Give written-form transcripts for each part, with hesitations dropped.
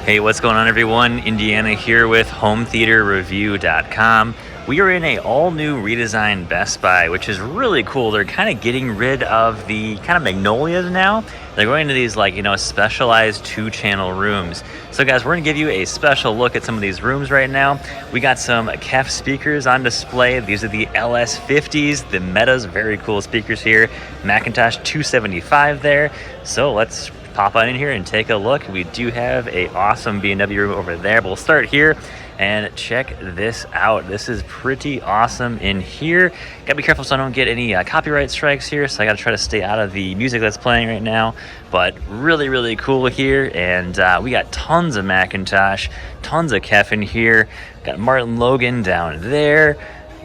Hey, what's going on, everyone? Indiana here with HomeTheaterReview.com. We are in a all-new redesigned Best Buy, which is really cool. They're kind of getting rid of the kind of Magnolias now. They're going to these specialized 2-channel rooms. So guys, we're gonna give you a special look at some of these rooms right now. We got some KEF speakers on display. These are the LS50s, the Meta's very cool speakers here. Macintosh 275 there. So let's pop on in here and take a look. We do have a awesome B&W room over there, but we'll start here and check this out. This is pretty awesome in here. Gotta be careful so I don't get any copyright strikes here, so I gotta try to stay out of the music that's playing right now, but really, really cool here. And we got tons of Macintosh, tons of KEF in here. Got Martin Logan down there.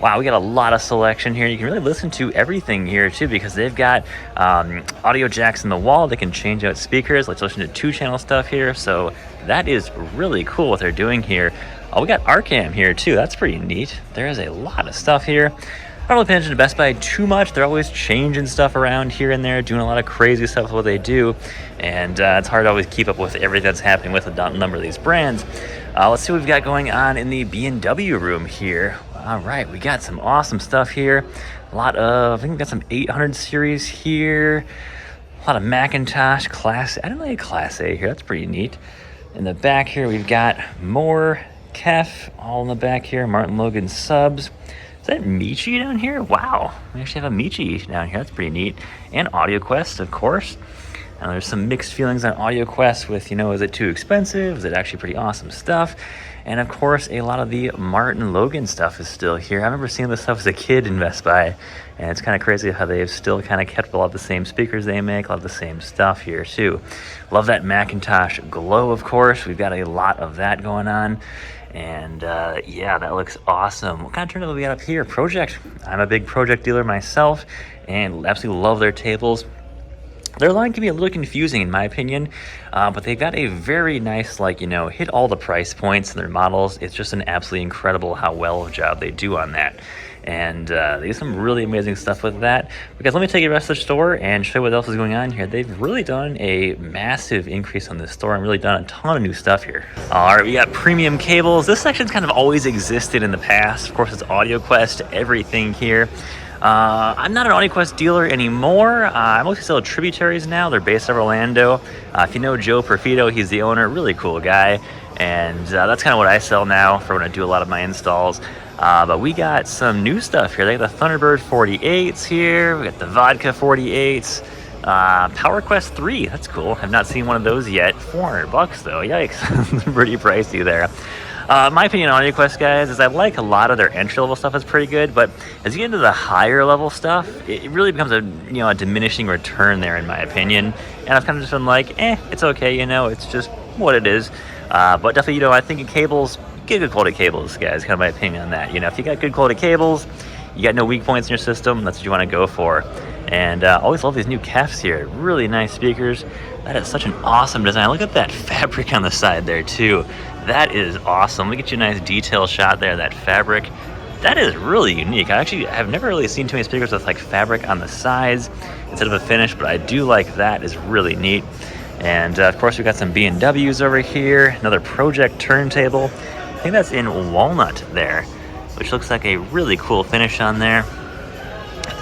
Wow, we got a lot of selection here. You can really listen to everything here too, because they've got audio jacks in the wall. They can change out speakers. Let's listen to 2-channel stuff here. So that is really cool what they're doing here. Oh, we got Arcam here too. That's pretty neat. There is a lot of stuff here. I don't really pay attention to Best Buy too much. They're always changing stuff around here and there, doing a lot of crazy stuff with what they do. And it's hard to always keep up with everything that's happening with a number of these brands. Let's see what we've got going on in the B&W room here. All right, we got some awesome stuff here. A lot of, I think we got some 800 series here. A lot of Macintosh Class, I didn't like Class A here. That's pretty neat. In the back here, we've got more KEF all in the back here. Martin Logan subs. Is that Michi down here? Wow, we actually have a Michi down here. That's pretty neat. And Audio Quest, of course. Now, there's some mixed feelings on Audio Quest with, is it too expensive? Is it actually pretty awesome stuff? And of course, a lot of the Martin Logan stuff is still here. I remember seeing this stuff as a kid in Best Buy, and it's kind of crazy how they've still kind of kept a lot of the same speakers they make, a lot of the same stuff here too. Love that Macintosh Glow, of course. We've got a lot of that going on. And yeah, that looks awesome. What kind of turntable we got up here? Project. I'm a big Project dealer myself, and absolutely love their tables. Their line can be a little confusing in my opinion, but they've got a very nice, hit all the price points in their models. It's just an absolutely incredible how well a job they do on that. And they do some really amazing stuff with that. Because let me take you to the rest of the store and show you what else is going on here. They've really done a massive increase on this store and really done a ton of new stuff here. All right, we got premium cables. This section's kind of always existed in the past. Of course, it's Audio Quest, everything here. I'm not an Audio Quest dealer anymore. I mostly sell Tributaries now. They're based out of Orlando. If you know Joe Perfido, he's the owner. Really cool guy. And that's kind of what I sell now for when I do a lot of my installs. But we got some new stuff here. They got the Thunderbird 48s here. We got the Vodka 48s. Power Quest 3. That's cool. I've not seen one of those yet. $400 though. Yikes. Pretty pricey there. My opinion on Audio Quest, guys, is I like a lot of their entry-level stuff is pretty good, but as you get into the higher level stuff, it really becomes a diminishing return there, in my opinion. And I've kind of just been like, it's okay, it's just what it is. But definitely, I think in cables, get good quality cables, guys. Kind of my opinion on that. If you got good quality cables, you got no weak points in your system, that's what you want to go for. And always love these new KEFs here. Really nice speakers. That is such an awesome design. Look at that fabric on the side there too. That is awesome. Look at you, a nice detail shot there, that fabric. That is really unique. I actually have never really seen too many speakers with fabric on the sides instead of a finish, but I do like that. Is really neat. And of course, we've got some B&Ws over here. Another Project turntable. I think that's in walnut there, which looks like a really cool finish on there.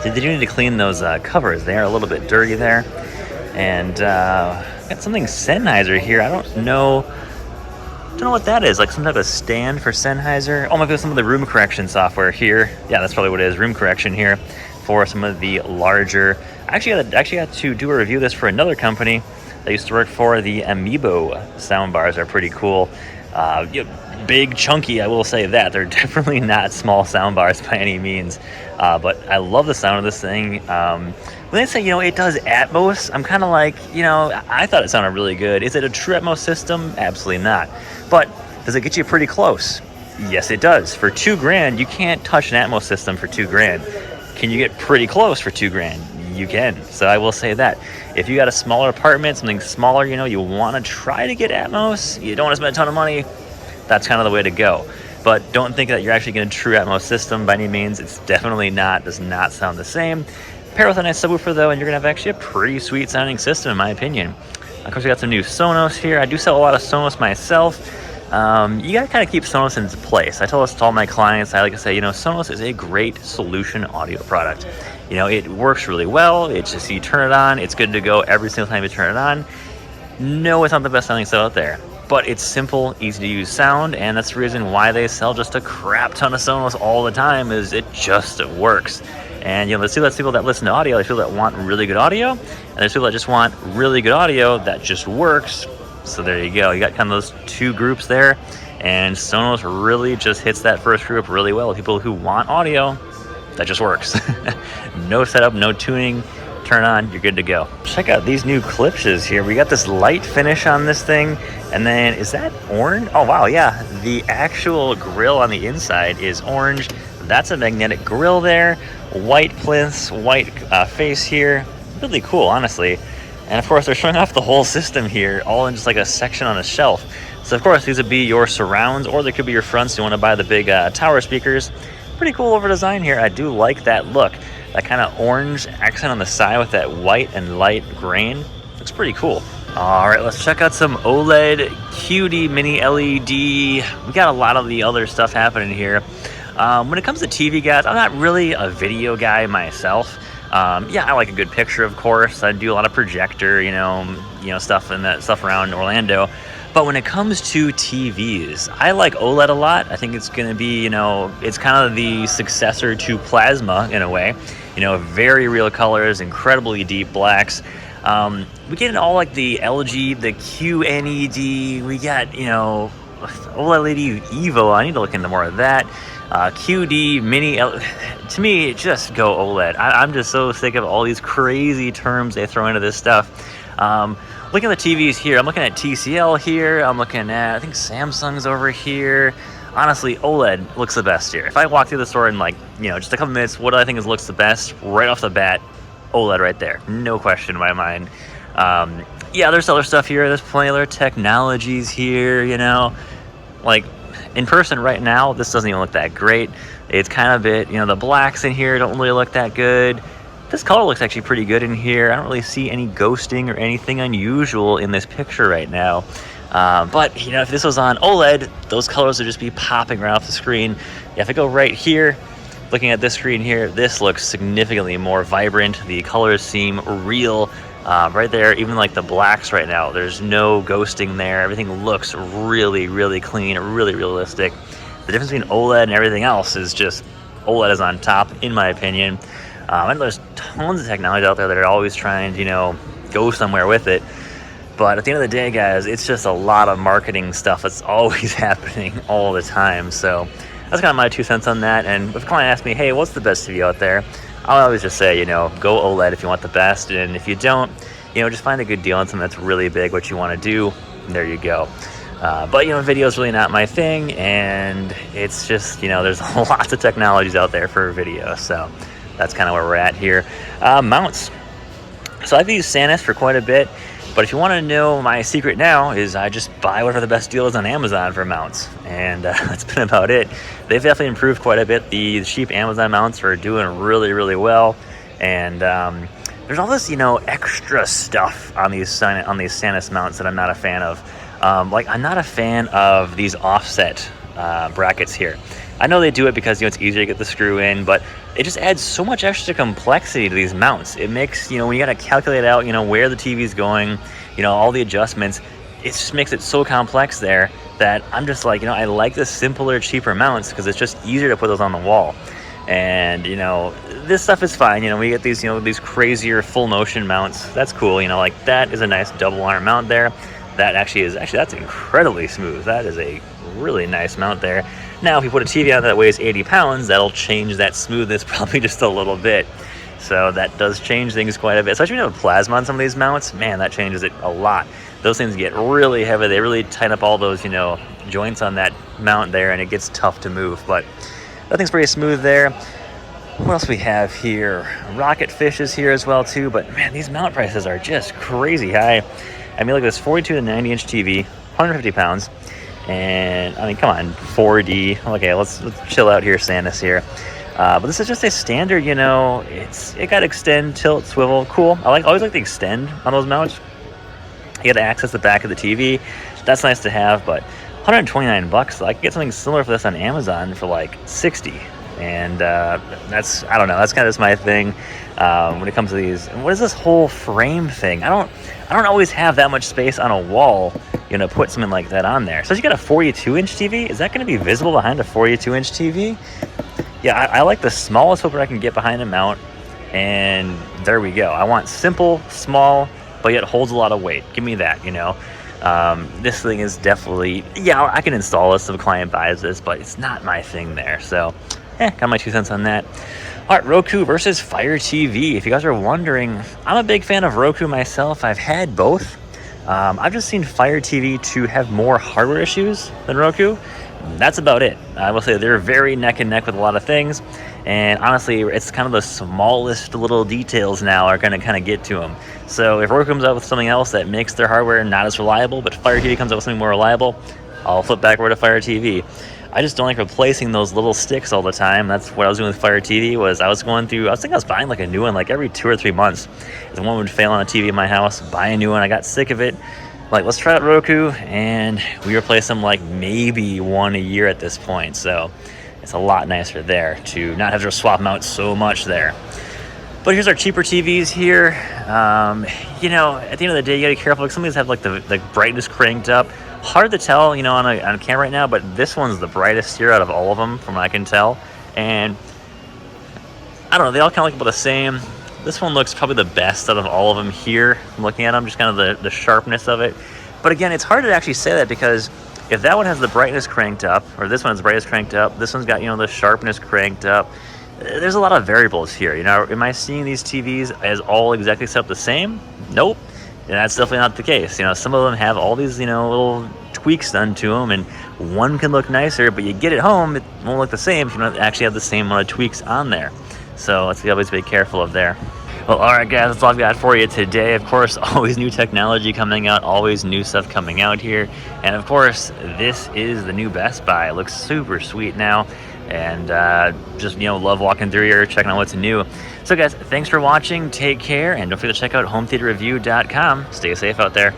They do need to clean those covers. They are a little bit dirty there. And got something Sennheiser here. I don't know what that is. Like some type of stand for Sennheiser. Oh my goodness, some of the room correction software here. Yeah, that's probably what it is. Room correction here for some of the larger. I actually got to do a review of this for another company that I used to work for. The Amiibo sound bars are pretty cool. Big, chunky, I will say that. They're definitely not small sound bars by any means. But I love the sound of this thing. When they say, it does Atmos, I'm kind of like, I thought it sounded really good. Is it a true Atmos system? Absolutely not. But does it get you pretty close? Yes, it does. For $2,000, you can't touch an Atmos system for $2,000. Can you get pretty close for $2,000? You can. So I will say that. If you got a smaller apartment, something smaller, you want to try to get Atmos, you don't want to spend a ton of money, that's kind of the way to go. But don't think that you're actually getting a true Atmos system by any means. It's definitely not. Does not sound the same. Pair with a nice subwoofer though, and you're gonna have actually a pretty sweet sounding system in my opinion. Of course, we got some new Sonos here. I do sell a lot of Sonos myself. You gotta kind of keep Sonos in place. I tell this to all my clients. I like to say, Sonos is a great solution audio product. It works really well. It's just, you turn it on, it's good to go every single time you turn it on. No, it's not the best selling stuff out there, but it's simple, easy to use sound, and that's the reason why they sell just a crap ton of Sonos all the time, is it just works. And there's people that listen to audio, there's people that want really good audio, and there's people that just want really good audio that just works. So there you go. You got kind of those two groups there, and Sonos really just hits that first group really well. People who want audio that just works. No setup, no tuning. Turn on, you're good to go. Check out these new clipses here. We got this light finish on this thing, and then is that orange? Oh wow, yeah. The actual grill on the inside is orange. That's a magnetic grill there. White plinths, white face here. Really cool, honestly. And of course, they're showing off the whole system here, all in just like a section on a shelf. So of course, these would be your surrounds, or they could be your fronts. You want to buy the big tower speakers. Pretty cool over design here. I do like that look. That kind of orange accent on the side with that white and light grain. Looks pretty cool. All right, let's check out some OLED QD mini LED. We got a lot of the other stuff happening here. When it comes to TV, guys, I'm not really a video guy myself. Yeah, I like a good picture, of course. I do a lot of projector, stuff and that stuff around Orlando. But when it comes to TVs, I like OLED a lot. I think it's going to be, it's kind of the successor to plasma in a way. Very real colors, incredibly deep blacks. We get into all like the LG, the QNED. We got, OLED Evo. I need to look into more of that. QD, mini, to me, just go OLED. I'm just so sick of all these crazy terms they throw into this stuff. Looking at the TVs here, I'm looking at TCL here, I'm looking at, I think Samsung's over here. Honestly, OLED looks the best here. If I walk through the store in just a couple minutes, what do I think looks the best? Right off the bat, OLED right there. No question in my mind. Yeah, there's other stuff here. There's plenty of other technologies here, Like, in person right now, this doesn't even look that great. It's kind of the blacks in here don't really look that good. This color looks actually pretty good in here. I don't really see any ghosting or anything unusual in this picture right now. But, if this was on OLED, those colors would just be popping right off the screen. Yeah, if I go right here, looking at this screen here, this looks significantly more vibrant. The colors seem real. Right there, even like the blacks right now, there's no ghosting there. Everything looks really, really clean, really realistic. The difference between OLED and everything else is just OLED is on top, in my opinion. And there's tons of technology out there that are always trying to, go somewhere with it. But at the end of the day, guys, it's just a lot of marketing stuff that's always happening all the time. So that's kind of my 2 cents on that. And if a client asks me, hey, what's the best TV out there? I'll always just say, go OLED if you want the best. And if you don't, just find a good deal on something that's really big, what you want to do. And there you go. But, video is really not my thing. And it's just, there's lots of technologies out there for video. So that's kind of where we're at here. Mounts. So I've used Sanus for quite a bit. But if you want to know my secret now is I just buy whatever the best deal is on Amazon for mounts. And that's been about it. They've definitely improved quite a bit. The cheap Amazon mounts are doing really, really well. And there's all this, extra stuff on these Sanus mounts that I'm not a fan of. I'm not a fan of these offset brackets here. I know they do it because it's easier to get the screw in, but it just adds so much extra complexity to these mounts. It makes, when you got to calculate out, where the TV is going, all the adjustments, it just makes it so complex there that I'm just like, I like the simpler, cheaper mounts because it's just easier to put those on the wall. And, this stuff is fine. We get these, these crazier full motion mounts. That's cool. Like that is a nice double arm mount there. That that's incredibly smooth. That is a really nice mount there. Now, if you put a TV on that weighs 80 pounds, that'll change that smoothness probably just a little bit. So that does change things quite a bit. Especially when you have plasma on some of these mounts, man, that changes it a lot. Those things get really heavy. They really tighten up all those, joints on that mount there, and it gets tough to move. But that thing's pretty smooth there. What else we have here? Rocket Fish is here as well, too. But, man, these mount prices are just crazy high. I mean, look at this 42 to 90-inch TV, 150 pounds. And, I mean, come on, 4D. Okay, let's chill out here, Sanus here. But this is just a standard, it got extend, tilt, swivel. Cool. I always like the extend on those mounts. You got to access the back of the TV. That's nice to have, but $129. I could get something similar for this on Amazon for like 60. And that's, I don't know, that's kind of just my thing when it comes to these. And what is this whole frame thing? I don't always have that much space on a wall, put something like that on there. So you got a 42-inch TV. Is that going to be visible behind a 42-inch TV? Yeah, I like the smallest footprint I can get behind a mount, and there we go. I want simple, small, but yet holds a lot of weight. Give me that, This thing is definitely, I can install this if a client buys this, but it's not my thing there. So, got my 2 cents on that. All right, Roku versus Fire TV. If you guys are wondering, I'm a big fan of Roku myself. I've had both. I've just seen Fire TV to have more hardware issues than Roku. That's about it. I will say they're very neck and neck with a lot of things. And honestly, it's kind of the smallest little details now are going to kind of get to them. So if Roku comes out with something else that makes their hardware not as reliable, but Fire TV comes out with something more reliable, I'll flip back over to Fire TV. I just don't like replacing those little sticks all the time. That's what I was doing with Fire TV. I was buying like a new one like every 2 or 3 months. The one would fail on a TV in my house, buy a new one. I got sick of it. Like, let's try out Roku, and we replace them like maybe one a year at this point. So it's a lot nicer there to not have to swap them out so much there. But here's our cheaper TVs here. At the end of the day, you gotta be careful. Like, some of these have like the brightness cranked up. Hard to tell, on camera right now, but this one's the brightest here out of all of them from what I can tell. And I don't know, they all kind of look about the same. This one looks probably the best out of all of them here. I'm looking at them, just kind of the sharpness of it. But again, it's hard to actually say that because if that one has the brightness cranked up, or this one has the brightness cranked up, this one's got, the sharpness cranked up. There's a lot of variables here. Am I seeing these TVs as all exactly set up the same? Nope. And that's definitely not the case. Some of them have all these, little tweaks done to them, and one can look nicer, but you get it home, it won't look the same if you don't actually have the same amount of tweaks on there. So let's always be careful of there. Well, all right, guys, that's all I've got for you today. Of course, always new technology coming out, always new stuff coming out here. And of course, this is the new Best Buy. It looks super sweet now. And just, love walking through here, checking out what's new. So, guys, thanks for watching. Take care. And don't forget to check out hometheaterreview.com. Stay safe out there.